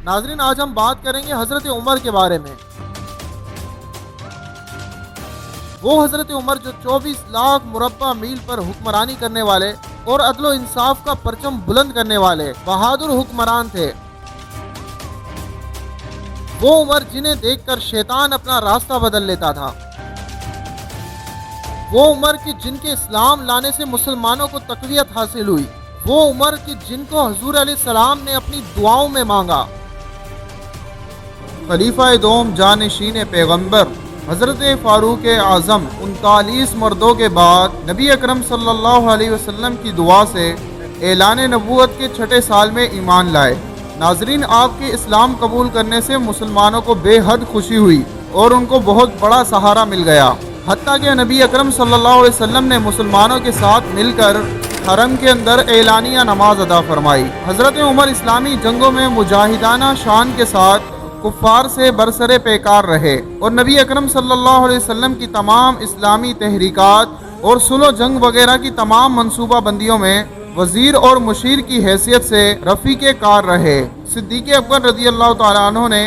ناظرین آج ہم بات کریں گے حضرت عمر کے بارے میں۔ وہ حضرت عمر جو 24 لاکھ مربع میل پر حکمرانی کرنے والے اور عدل و انصاف کا پرچم بلند کرنے والے بہادر حکمران تھے۔ وہ عمر جنہیں دیکھ کر شیطان اپنا راستہ بدل لیتا تھا۔ وہ عمر کی جن کے اسلام لانے سے مسلمانوں کو تقویت حاصل ہوئی۔ وہ عمر کی جن کو حضور علیہ السلام نے اپنی دعاؤں میں مانگا۔ خلیفہ دوم جانشین پیغمبر حضرت فاروق اعظم 39 مردوں کے بعد نبی اکرم صلی اللہ علیہ وسلم کی دعا سے اعلان نبوت کے 6 سال میں ایمان لائے۔ ناظرین آپ کے اسلام قبول کرنے سے مسلمانوں کو بے حد خوشی ہوئی اور ان کو بہت بڑا سہارا مل گیا، حتیٰ کہ نبی اکرم صلی اللہ علیہ وسلم نے مسلمانوں کے ساتھ مل کر حرم کے اندر اعلانیہ نماز ادا فرمائی۔ حضرت عمر اسلامی جنگوں میں مجاہدانہ شان کے ساتھ کفار سے برسر پیکار رہے اور نبی اکرم صلی اللہ علیہ وسلم کی تمام اسلامی تحریکات اور صلح و جنگ وغیرہ کی تمام منصوبہ بندیوں میں وزیر اور مشیر کی حیثیت سے رفیق کار رہے۔ صدیق اکبر رضی اللہ تعالیٰ عنہ نے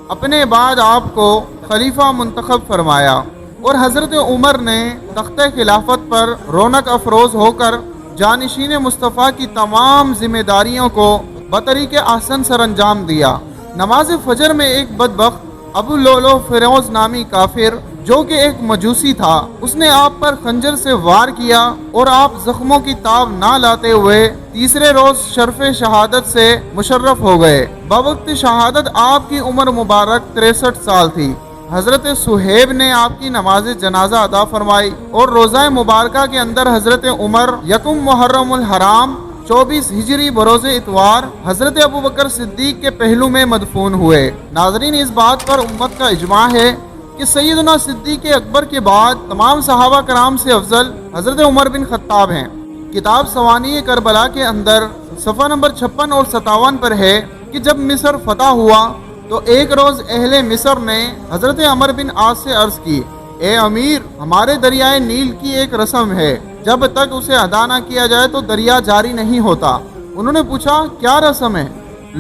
اپنے بعد آپ کو خلیفہ منتخب فرمایا اور حضرت عمر نے تخت خلافت پر رونق افروز ہو کر جانشین مصطفیٰ کی تمام ذمہ داریوں کو بطریق احسن سر انجام دیا۔ نماز فجر میں ایک بدبخت ابو لولو فیروز نامی کافر جو کہ ایک مجوسی تھا، اس نے آپ پر خنجر سے وار کیا اور آپ زخموں کی تاب نہ لاتے ہوئے تیسرے روز شرف شہادت سے مشرف ہو گئے۔ بوقت شہادت آپ کی عمر مبارک 63 سال تھی۔ حضرت صہیب نے آپ کی نماز جنازہ ادا فرمائی اور روزہ مبارکہ کے اندر حضرت عمر یکم محرم الحرام 24 ہجری بروز اتوار حضرت ابوبکر صدیق کے پہلو میں مدفون ہوئے۔ ناظرین اس بات پر امت کا اجماع ہے کہ سیدنا صدیق اکبر کے بعد تمام صحابہ کرام سے افضل حضرت عمر بن خطاب ہیں۔ کتاب سوانح کربلا کے اندر صفحہ نمبر 56 اور 57 پر ہے کہ جب مصر فتح ہوا تو ایک روز اہل مصر نے حضرت عمر بن عاص سے عرض کی، اے امیر، ہمارے دریائے نیل کی ایک رسم ہے، جب تک اسے ادا نہ کیا جائے تو دریا جاری نہیں ہوتا۔ انہوں نے پوچھا کیا رسم ہے؟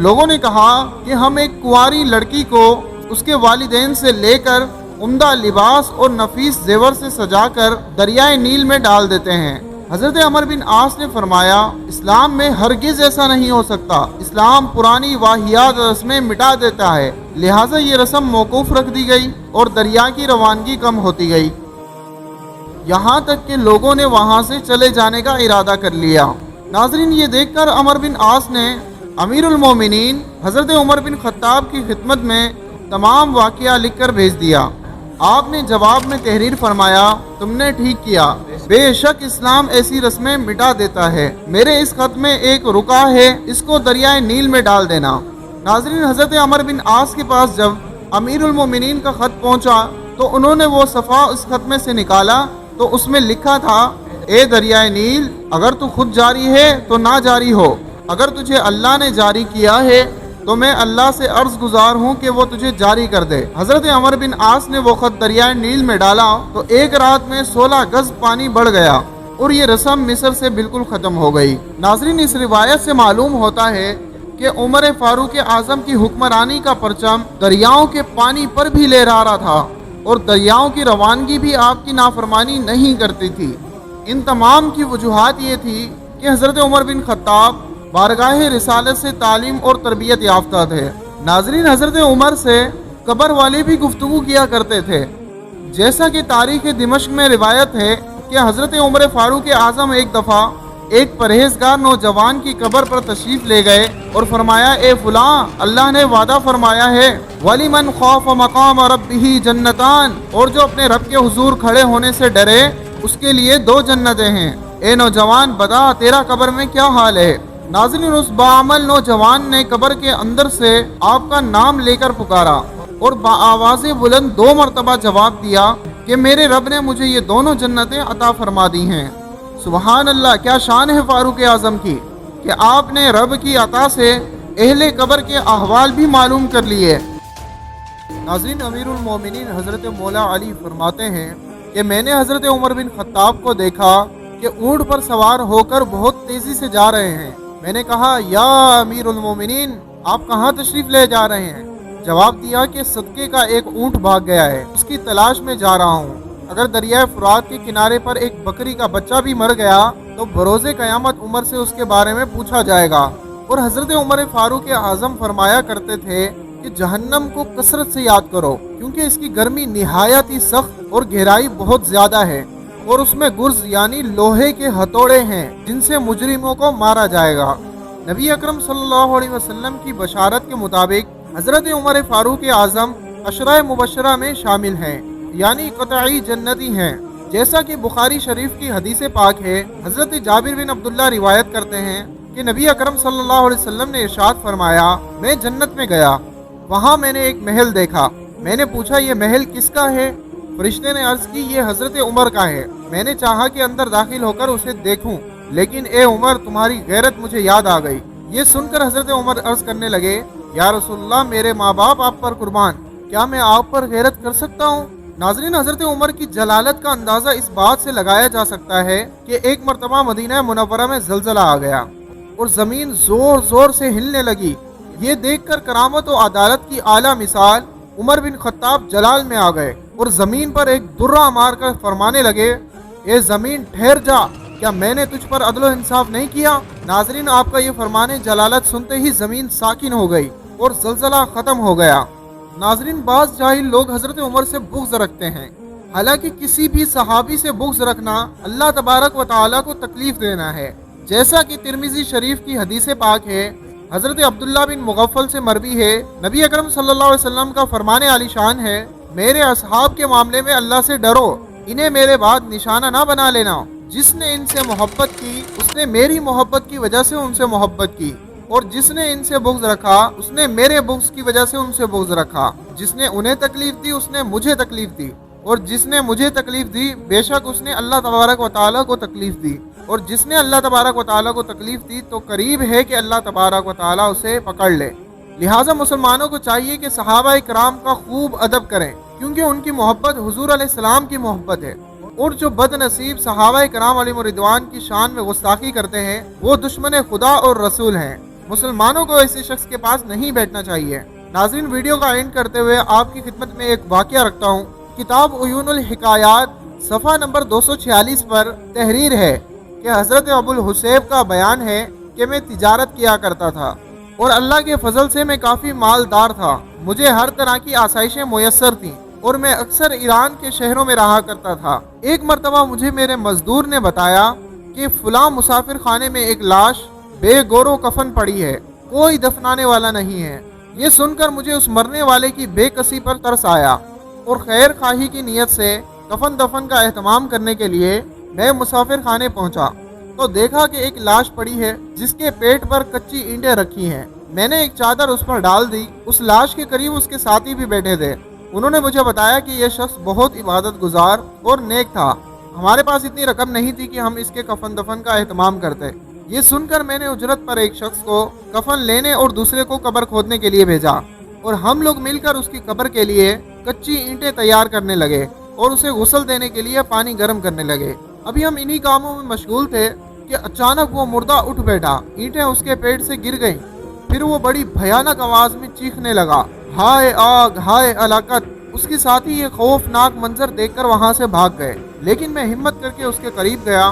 لوگوں نے کہا کہ ہم ایک کنواری لڑکی کو اس کے والدین سے لے کر عمدہ لباس اور نفیس زیور سے سجا کر دریائے نیل میں ڈال دیتے ہیں۔ حضرت عمر بن عاص نے فرمایا، اسلام میں ہرگز ایسا نہیں ہو سکتا، اسلام پرانی واہیات رسمیں مٹا دیتا ہے، لہٰذا یہ رسم موقوف رکھ دی گئی اور دریا کی روانگی کم ہوتی گئی، یہاں تک کہ لوگوں نے وہاں سے چلے جانے کا ارادہ کر لیا۔ ناظرین یہ دیکھ کر عمر بن عاص نے امیر المومنین حضرت عمر بن خطاب کی خدمت میں تمام واقعہ لکھ کر بھیج دیا۔ آپ نے جواب میں تحریر فرمایا، تم نے ٹھیک کیا، بے شک اسلام ایسی رسمیں مٹا دیتا ہے، میرے اس خط میں ایک رکا ہے، اس کو دریائے نیل میں ڈال دینا۔ ناظرین حضرت عمر بن عاص کے پاس جب امیر المومنین کا خط پہنچا تو انہوں نے وہ صفحہ اس خط میں سے نکالا تو اس میں لکھا تھا، اے دریائے نیل، اگر تو خود جاری ہے تو نہ جاری ہو، اگر تجھے اللہ نے جاری کیا ہے تو میں اللہ سے عرض گزار ہوں کہ وہ تجھے جاری کر دے۔ حضرت عمر بن عاص نے وہ خط دریائے نیل میں ڈالا تو ایک رات میں 16 گز پانی بڑھ گیا اور یہ رسم مصر سے بالکل ختم ہو گئی۔ ناظرین اس روایت سے معلوم ہوتا ہے کہ عمر فاروق اعظم کی حکمرانی کا پرچم دریاؤں کے پانی پر بھی لہرا رہا تھا اور دریاؤں کی روانگی بھی آپ کی نافرمانی نہیں کرتی تھی۔ ان تمام کی وجوہات یہ تھی کہ حضرت عمر بن خطاب بارگاہ رسالت سے تعلیم اور تربیت یافتہ تھے۔ ناظرین حضرت عمر سے قبر والے بھی گفتگو کیا کرتے تھے، جیسا کہ تاریخ دمشق میں روایت ہے کہ حضرت عمر فاروق اعظم ایک دفعہ ایک پرہیزگار نوجوان کی قبر پر تشریف لے گئے اور فرمایا، اے فلاں، اللہ نے وعدہ فرمایا ہے وَلِمَنْ خَافَ مَقَامَ رَبِّهِ جَنَّتَانِ، اور جو اپنے رب کے حضور کھڑے ہونے سے ڈرے اس کے لیے 2 جنتیں ہیں۔ اے نوجوان، بتا تیرا قبر میں کیا حال ہے؟ ناظرین اس باعمل نوجوان نے قبر کے اندر سے آپ کا نام لے کر پکارا اور بآواز بلند 2 مرتبہ جواب دیا کہ میرے رب نے مجھے یہ دونوں جنتیں عطا فرما دی ہیں۔ سبحان اللہ، کیا شان ہے فاروق اعظم کی کہ آپ نے رب کی عطا سے اہل قبر کے احوال بھی معلوم کر لیے۔ ناظرین امیر المومنین حضرت مولا علی فرماتے ہیں کہ میں نے حضرت عمر بن خطاب کو دیکھا کہ اونٹ پر سوار ہو کر بہت تیزی سے جا رہے ہیں۔ میں نے کہا، یا امیر المومنین، آپ کہاں تشریف لے جا رہے ہیں؟ جواب دیا کہ صدقے کا ایک اونٹ بھاگ گیا ہے، اس کی تلاش میں جا رہا ہوں۔ اگر دریائے فرات کے کنارے پر ایک بکری کا بچہ بھی مر گیا تو بروز قیامت عمر سے اس کے بارے میں پوچھا جائے گا۔ اور حضرت عمر فاروق اعظم فرمایا کرتے تھے کہ جہنم کو کثرت سے یاد کرو، کیونکہ اس کی گرمی نہایت ہی سخت اور گہرائی بہت زیادہ ہے، اور اس میں گرز یعنی لوہے کے ہتھوڑے ہیں جن سے مجرموں کو مارا جائے گا۔ نبی اکرم صلی اللہ علیہ وسلم کی بشارت کے مطابق حضرت عمر فاروق اعظم عشرہ مبشرہ میں شامل ہیں، یعنی قطعی جنتی ہیں، جیسا کہ بخاری شریف کی حدیث پاک ہے۔ حضرت جابر بن عبداللہ روایت کرتے ہیں کہ نبی اکرم صلی اللہ علیہ وسلم نے ارشاد فرمایا، میں جنت میں گیا، وہاں میں نے ایک محل دیکھا، میں نے پوچھا یہ محل کس کا ہے؟ فرشتے نے عرض کی یہ حضرت عمر کا ہے۔ میں نے چاہا کہ اندر داخل ہو کر اسے دیکھوں، لیکن اے عمر تمہاری غیرت مجھے یاد آ گئی۔ یہ سن کر حضرت عمر عرض کرنے لگے، یا رسول اللہ میرے ماں باپ آپ پر قربان، کیا میں آپ پر غیرت کر سکتا ہوں؟ ناظرین، حضرت عمر کی جلالت کا اندازہ اس بات سے لگایا جا سکتا ہے کہ ایک مرتبہ مدینہ منورہ میں زلزلہ آ گیا اور زمین زور زور سے ہلنے لگی۔ یہ دیکھ کر کرامت و عدالت کی اعلیٰ مثال عمر بن خطاب جلال میں آ گئے اور زمین پر ایک درہ مار کر فرمانے لگے، اے زمین ٹھہر جا، کیا میں نے تجھ پر عدل و انصاف نہیں کیا؟ ناظرین، آپ کا یہ فرمانے جلالت سنتے ہی زمین ساکن ہو گئی اور زلزلہ ختم ہو گیا۔ ناظرین، بعض جاہل لوگ حضرت عمر سے بغض رکھتے ہیں، حالانکہ کسی بھی صحابی سے بغض رکھنا اللہ تبارک و تعالیٰ کو تکلیف دینا ہے، جیسا کہ ترمذی شریف کی حدیث پاک ہے۔ حضرت عبداللہ بن مغفل سے مروی ہے، نبی اکرم صلی اللہ علیہ وسلم کا فرمان عالی شان ہے، میرے اصحاب کے معاملے میں اللہ سے ڈرو، انہیں میرے بعد نشانہ نہ بنا لینا۔ جس نے ان سے محبت کی اس نے میری محبت کی وجہ سے ان سے محبت کی، اور جس نے ان سے بغض رکھا اس نے میرے بغض کی وجہ سے ان سے بغض رکھا۔ جس نے انہیں تکلیف دی اس نے مجھے تکلیف دی، اور جس نے مجھے تکلیف دی بے شک اس نے اللہ تبارک و تعالیٰ کو تکلیف دی، اور جس نے اللہ تبارک و تعالیٰ کو تکلیف دی تو قریب ہے کہ اللہ تبارک و تعالیٰ اسے پکڑ لے۔ لہٰذا مسلمانوں کو چاہیے کہ صحابہ کرام کا خوب ادب کریں، کیونکہ ان کی محبت حضور علیہ السلام کی محبت ہے، اور جو بد نصیب صحابہ کرام علیہم رضوان کی شان میں گستاخی کرتے ہیں وہ دشمن خدا اور رسول ہیں۔ مسلمانوں کو ایسے شخص کے پاس نہیں بیٹھنا چاہیے۔ ناظرین، ویڈیو کا اینڈ کرتے ہوئے آپ کی خدمت میں ایک واقعہ رکھتا ہوں۔ کتاب عیون الحکایات صفحہ نمبر 246 پر تحریر ہے کہ حضرت ابو الحسیب کا بیان ہے کہ میں تجارت کیا کرتا تھا اور اللہ کے فضل سے میں کافی مالدار تھا، مجھے ہر طرح کی آسائشیں میسر تھیں اور میں اکثر ایران کے شہروں میں رہا کرتا تھا۔ ایک مرتبہ مجھے میرے مزدور نے بتایا کہ فلاں مسافر خانے میں ایک لاش بے گور و کفن پڑی ہے، کوئی دفنانے والا نہیں ہے۔ یہ سن کر مجھے اس مرنے والے کی بے کسی پر ترس آیا اور خیر خواہی کی نیت سے کفن دفن کا اہتمام کرنے کے لیے میں مسافر خانے پہنچا تو دیکھا کہ ایک لاش پڑی ہے جس کے پیٹ پر کچی اینٹیں رکھی ہیں۔ میں نے ایک چادر اس پر ڈال دی۔ اس لاش کے قریب اس کے ساتھی بھی بیٹھے تھے۔ انہوں نے مجھے بتایا کہ یہ شخص بہت عبادت گزار اور نیک تھا، ہمارے پاس اتنی رقم نہیں تھی کہ ہم اس کے کفن دفن کا اہتمام کرتے۔ یہ سن کر میں نے اجرت پر ایک شخص کو کفن لینے اور دوسرے کو قبر کھودنے کے لیے بھیجا، اور ہم لوگ مل کر اس کی قبر کے لیے کچی اینٹیں تیار کرنے لگے اور اسے غسل دینے کے لیے پانی گرم کرنے لگے۔ ابھی ہم انہی کاموں میں مشغول تھے کہ اچانک وہ مردہ اٹھ بیٹھا، اینٹیں اس کے پیٹ سے گر گئیں، پھر وہ بڑی بھیانک آواز میں چیخنے لگا، ہائے آگ، ہائے ہلاکت۔ اس کے ساتھی یہ خوفناک منظر دیکھ کر وہاں سے بھاگ گئے، لیکن میں ہمت کر کے اس کے قریب گیا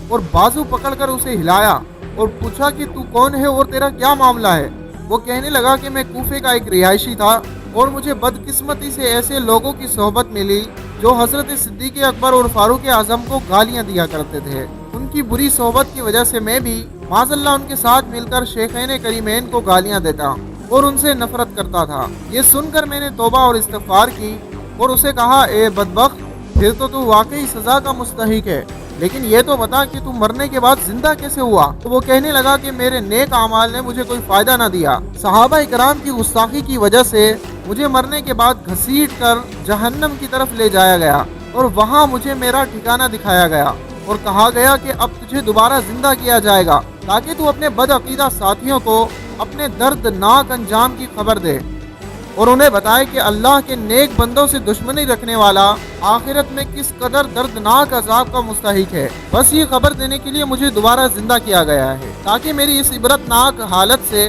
اور بازو پکڑ کر اسے ہلایا اور پوچھا کہ تو کون ہے اور تیرا کیا معاملہ ہے؟ وہ کہنے لگا کہ میں کوفے کا ایک رہائشی تھا اور مجھے بدقسمتی سے ایسے لوگوں کی صحبت ملی جو حضرت صدیق اکبر اور فاروق اعظم کو گالیاں دیا کرتے تھے۔ ان کی بری صحبت کی وجہ سے میں بھی معاذ اللہ ان کے ساتھ مل کر شیخین کریمین کو گالیاں دیتا اور ان سے نفرت کرتا تھا۔ یہ سن کر میں نے توبہ اور استغفار کی اور اسے کہا، اے بدبخت، پھر تو واقعی سزا کا مستحق ہے، لیکن یہ تو بتا کہ تو مرنے کے بعد زندہ کیسے ہوا؟ تو وہ کہنے لگا کہ میرے نیک اعمال نے مجھے کوئی فائدہ نہ دیا، صحابہ کرام کی گستاخی کی وجہ سے مجھے مرنے کے بعد گھسیٹ کر جہنم کی طرف لے جایا گیا اور وہاں مجھے میرا ٹھکانہ دکھایا گیا اور کہا گیا کہ اب تجھے دوبارہ زندہ کیا جائے گا تاکہ تو اپنے بدعقیدہ ساتھیوں کو اپنے دردناک انجام کی خبر دے اور انہیں بتائے کہ اللہ کے نیک بندوں سے دشمنی رکھنے والا آخرت میں کس قدر دردناک عذاب کا مستحق ہے۔ بس یہ خبر دینے کے لیے مجھے دوبارہ زندہ کیا گیا ہے تاکہ میری اس عبرتناک حالت سے